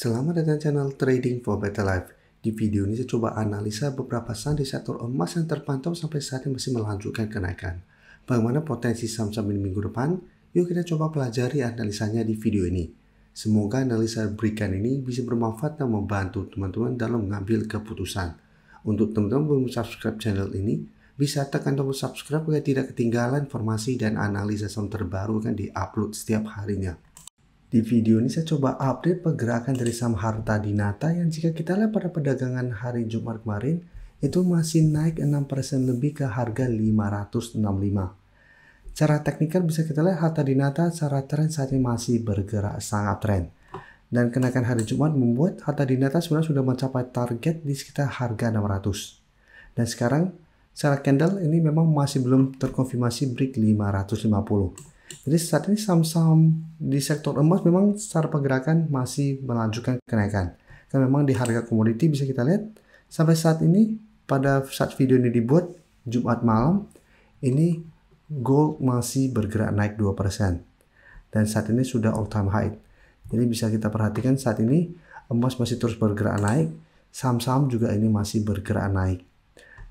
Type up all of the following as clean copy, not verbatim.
Selamat datang channel Trading for Better Life. Di video ini saya coba analisa beberapa saham di sektor emas yang terpantau sampai saat ini masih melanjutkan kenaikan. Bagaimana potensi saham-saham ini minggu depan? Yuk kita coba pelajari analisanya di video ini. Semoga analisa berikan ini bisa bermanfaat dan membantu teman-teman dalam mengambil keputusan. Untuk teman-teman belum subscribe channel ini, bisa tekan tombol subscribe agar tidak ketinggalan informasi dan analisa saham terbaru yang di-upload setiap harinya. Di video ini saya coba update pergerakan dari saham Harta Dinata yang jika kita lihat pada perdagangan hari Jumat kemarin itu masih naik 6% lebih ke harga 565. Secara teknikal bisa kita lihat Harta Dinata secara tren saat ini masih bergerak sangat tren. Dan kenaikan hari Jumat membuat Harta Dinata sebenarnya sudah mencapai target di sekitar harga 600. Dan sekarang secara candle ini memang masih belum terkonfirmasi break 550. Jadi saat ini saham-saham di sektor emas memang secara pergerakan masih melanjutkan kenaikan. Karena memang di harga komoditi bisa kita lihat sampai saat ini pada saat video ini dibuat Jumat malam ini gold masih bergerak naik 2%. Dan saat ini sudah all time high. Jadi bisa kita perhatikan saat ini emas masih terus bergerak naik, saham-saham juga ini masih bergerak naik.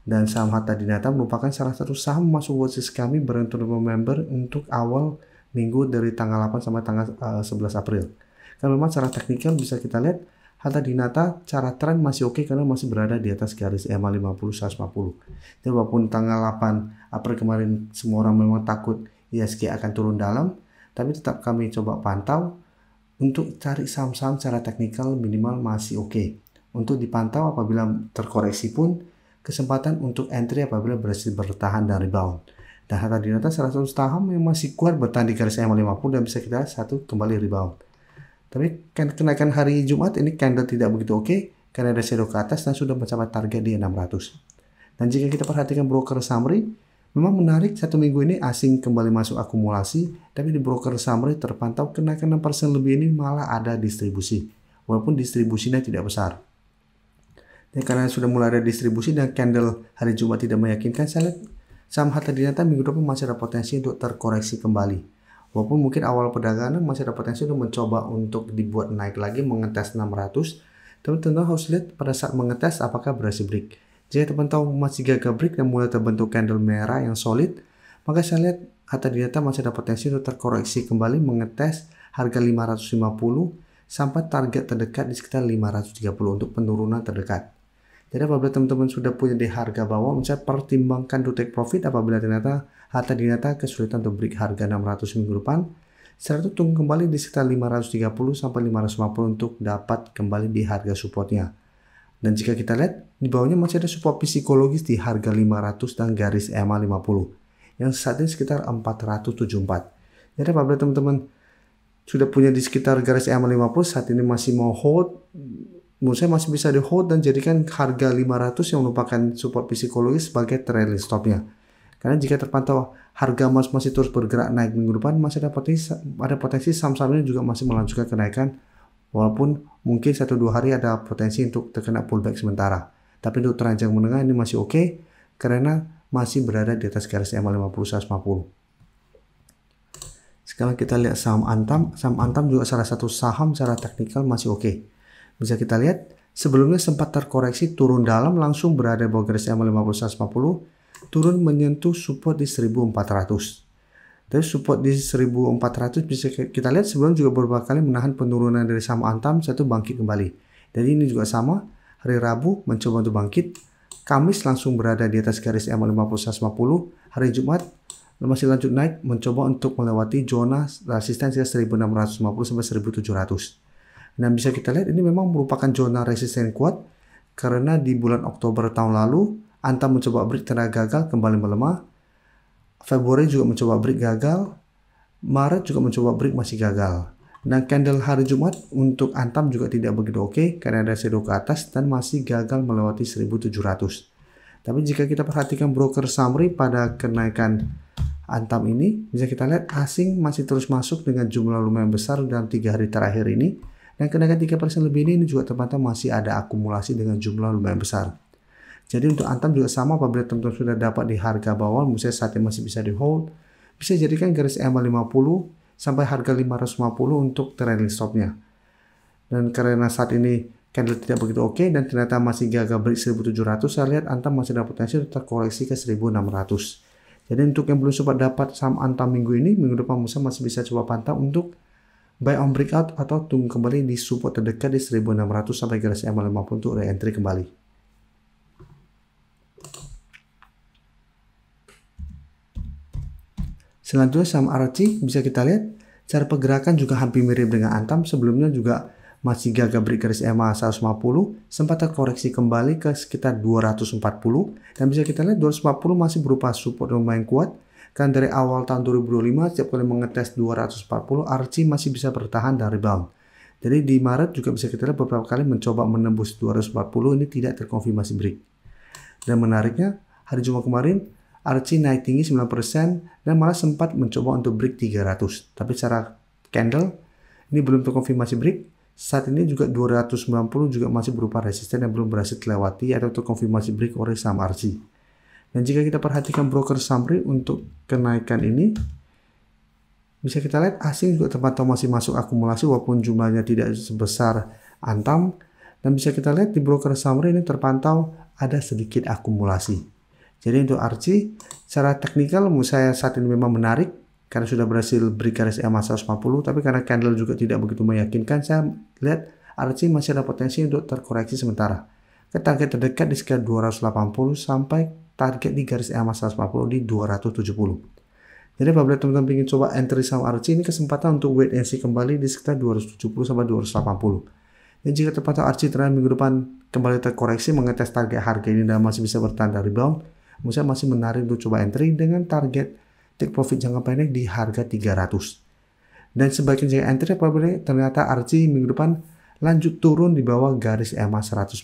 Dan saham Harta Dinata merupakan salah satu saham masuk watchlist kami beruntung member untuk awal minggu dari tanggal 8 sampai tanggal 11 April. Karena memang secara teknikal bisa kita lihat Harta Dinata cara tren masih oke karena masih berada di atas garis EMA 50 150. Jadi walaupun tanggal 8 April kemarin semua orang memang takut ISG akan turun dalam, tapi tetap kami coba pantau untuk cari saham-saham secara teknikal minimal masih oke. Untuk dipantau apabila terkoreksi pun kesempatan untuk entry apabila berhasil bertahan dan rebound. Dan Harta Dinata salah satu saham yang masih kuat bertahan di garis EMA 50 dan bisa kita satu kembali rebound. Tapi kenaikan hari Jumat ini candle tidak begitu oke karena ada shadow ke atas dan sudah mencapai target di 600. Dan jika kita perhatikan broker summary, memang menarik satu minggu ini asing kembali masuk akumulasi, tapi di broker summary terpantau kenaikan 6% lebih ini malah ada distribusi, walaupun distribusinya tidak besar. Dan karena sudah mulai ada distribusi dan candle hari Jumat tidak meyakinkan, saya lihat saham Harta Dinata minggu depan masih ada potensi untuk terkoreksi kembali. Walaupun mungkin awal perdagangan masih ada potensi untuk mencoba untuk dibuat naik lagi mengetes 600. Tapi tentu harus lihat pada saat mengetes apakah berhasil break. Jika teman tahu masih gagal break dan mulai terbentuk candle merah yang solid, maka saya lihat Harta Dinata masih ada potensi untuk terkoreksi kembali mengetes harga 550 sampai target terdekat di sekitar 530 untuk penurunan terdekat. Jadi apabila teman-teman sudah punya di harga bawah, saya pertimbangkan to take profit apabila ternyata Harta Dinata kesulitan untuk break harga 600 minggu depan. Setelah itu tunggu kembali di sekitar 530 sampai 550 untuk dapat kembali di harga supportnya. Dan jika kita lihat di bawahnya masih ada support psikologis di harga 500 dan garis EMA 50 yang saat ini sekitar 474. Jadi apabila teman-teman sudah punya di sekitar garis EMA 50 saat ini masih mau hold, menurut saya masih bisa di hold dan jadikan harga 500 yang merupakan support psikologis sebagai trailing stopnya. Karena jika terpantau harga emas masih terus bergerak naik minggu depan, masih ada potensi saham-saham ini juga masih melanjutkan kenaikan. Walaupun mungkin 1-2 hari ada potensi untuk terkena pullback sementara. Tapi untuk tren jangka menengah ini masih oke karena masih berada di atas garis EMA 50 150. Sekarang kita lihat saham Antam. Saham Antam juga salah satu saham secara teknikal masih oke. Bisa kita lihat sebelumnya sempat terkoreksi turun dalam langsung berada di bawah garis EMA 50 150, turun menyentuh support di 1400. Tapi support di 1400 bisa kita lihat sebelum juga beberapa kali menahan penurunan dari saham Antam satu bangkit kembali. Jadi ini juga sama, hari Rabu mencoba untuk bangkit, Kamis langsung berada di atas garis EMA 50 150, hari Jumat masih lanjut naik mencoba untuk melewati zona resistensi 1650 sampai 1700. Dan bisa kita lihat ini memang merupakan zona resisten kuat karena di bulan Oktober tahun lalu Antam mencoba break ternyata gagal kembali melemah. Februari juga mencoba break gagal. Maret juga mencoba break masih gagal. Dan candle hari Jumat untuk Antam juga tidak begitu oke karena ada shadow ke atas dan masih gagal melewati 1700. Tapi jika kita perhatikan broker summary pada kenaikan Antam ini, bisa kita lihat asing masih terus masuk dengan jumlah lumayan besar dalam 3 hari terakhir ini. Dan kenaikan 3% lebih ini juga terpantau masih ada akumulasi dengan jumlah lumayan besar. Jadi untuk Antam juga sama apabila teman-teman sudah dapat di harga bawah, misalnya saat ini masih bisa di hold, bisa jadikan garis EMA 50 sampai harga 550 untuk trailing stopnya. Dan karena saat ini candle tidak begitu oke dan ternyata masih gagal break 1700, saya lihat Antam masih ada potensi untuk terkoreksi ke 1600. Jadi untuk yang belum sempat dapat saham Antam minggu ini, minggu depan masih bisa coba pantau untuk buy on breakout atau tunggu kembali di support terdekat di 1600 sampai garis EMA50 untuk re-entry kembali. Selanjutnya saham RC bisa kita lihat cara pergerakan juga hampir mirip dengan Antam. Sebelumnya juga masih gagal break garis EMA 150, sempat terkoreksi kembali ke sekitar 240 dan bisa kita lihat 240 masih berupa support yang lumayan kuat. Kan dari awal tahun 2025 setiap kali mengetes 240 RC masih bisa bertahan dan rebound. Jadi di Maret juga bisa kita lihat beberapa kali mencoba menembus 240, ini tidak terkonfirmasi break. Dan menariknya hari Jumat kemarin RC naik tinggi 9% dan malah sempat mencoba untuk break 300. Tapi secara candle ini belum terkonfirmasi break. Saat ini juga 290 juga masih berupa resisten yang belum berhasil dilewati atau terkonfirmasi break oleh saham RC. Dan jika kita perhatikan broker summary untuk kenaikan ini, bisa kita lihat asing juga terpantau masih masuk akumulasi walaupun jumlahnya tidak sebesar Antam. Dan bisa kita lihat di broker summary ini terpantau ada sedikit akumulasi. Jadi untuk RC, secara teknikal menurut saya saat ini memang menarik karena sudah berhasil break garis EMA 150, tapi karena candle juga tidak begitu meyakinkan, saya lihat RC masih ada potensi untuk terkoreksi sementara. Ke target terdekat di sekitar 280 sampai target di garis EMA 140 di 270. Jadi apabila teman-teman ingin coba entry saham RC, ini kesempatan untuk wait and see kembali di sekitar 270 sampai 280. Dan jika terpantau RC terakhir minggu depan kembali terkoreksi mengetes target harga ini dan masih bisa bertahan dari rebound, menurut saya masih menarik untuk coba entry dengan target take profit jangka pendek di harga 300. Dan sebaiknya jika entry apabila ternyata RC minggu depan lanjut turun di bawah garis EMA 150.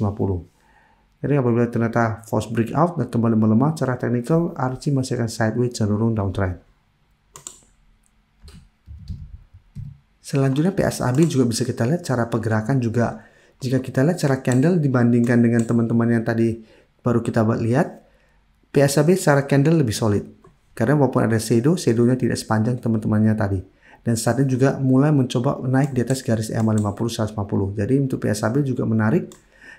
Jadi apabila ternyata false breakout dan kembali melemah secara teknikal, RC masih akan sideways cenderung downtrend. Selanjutnya PSAB juga bisa kita lihat cara pergerakan juga. Jika kita lihat cara candle dibandingkan dengan teman-teman yang tadi baru kita lihat, PSAB secara candle lebih solid. Karena walaupun ada shadow-nya tidak sepanjang teman-temannya tadi. Dan saat ini juga mulai mencoba naik di atas garis EMA 50 150. Jadi untuk PSAB juga menarik.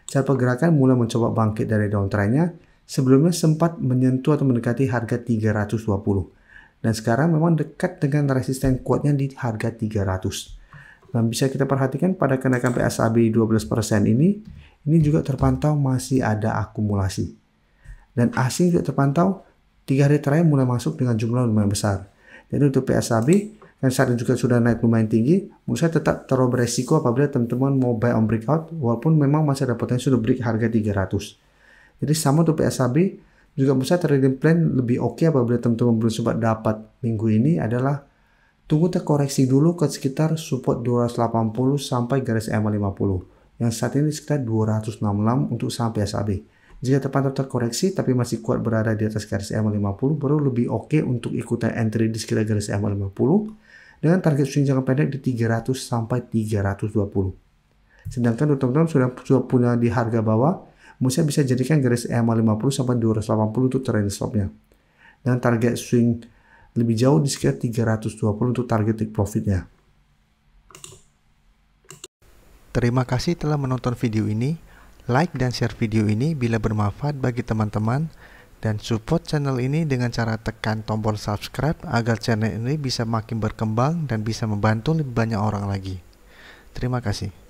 Cara pergerakan mulai mencoba bangkit dari downtrendnya. Sebelumnya sempat menyentuh atau mendekati harga 320. Dan sekarang memang dekat dengan resisten kuatnya di harga 300. Dan bisa kita perhatikan pada kenaikan PSAB 12% ini juga terpantau masih ada akumulasi. Dan asing juga terpantau 3 hari terakhir mulai masuk dengan jumlah lumayan besar. Jadi untuk PSAB yang saat ini juga sudah naik lumayan tinggi, menurut saya tetap terlalu beresiko apabila teman-teman mau buy on breakout walaupun memang masih ada potensi untuk break harga 300. Jadi sama untuk PSAB juga menurut saya trading plan lebih oke apabila teman-teman belum sempat dapat minggu ini adalah tunggu terkoreksi dulu ke sekitar support 280 sampai garis EMA 50 yang saat ini sekitar 266 untuk saham PSAB. Jika terpantau terkoreksi tapi masih kuat berada di atas garis EMA 50, baru lebih oke untuk ikutan entry di sekitar garis EMA 50 dengan target swing jangka pendek di 300 sampai 320. Sedangkan untuk teman-teman sudah punya di harga bawah, Musa bisa jadikan garis EMA 50 sampai 280 untuk trailing stopnya. Dan target swing lebih jauh di sekitar 320 untuk target take profitnya. Terima kasih telah menonton video ini. Like dan share video ini bila bermanfaat bagi teman-teman dan support channel ini dengan cara tekan tombol subscribe agar channel ini bisa makin berkembang dan bisa membantu lebih banyak orang lagi. Terima kasih.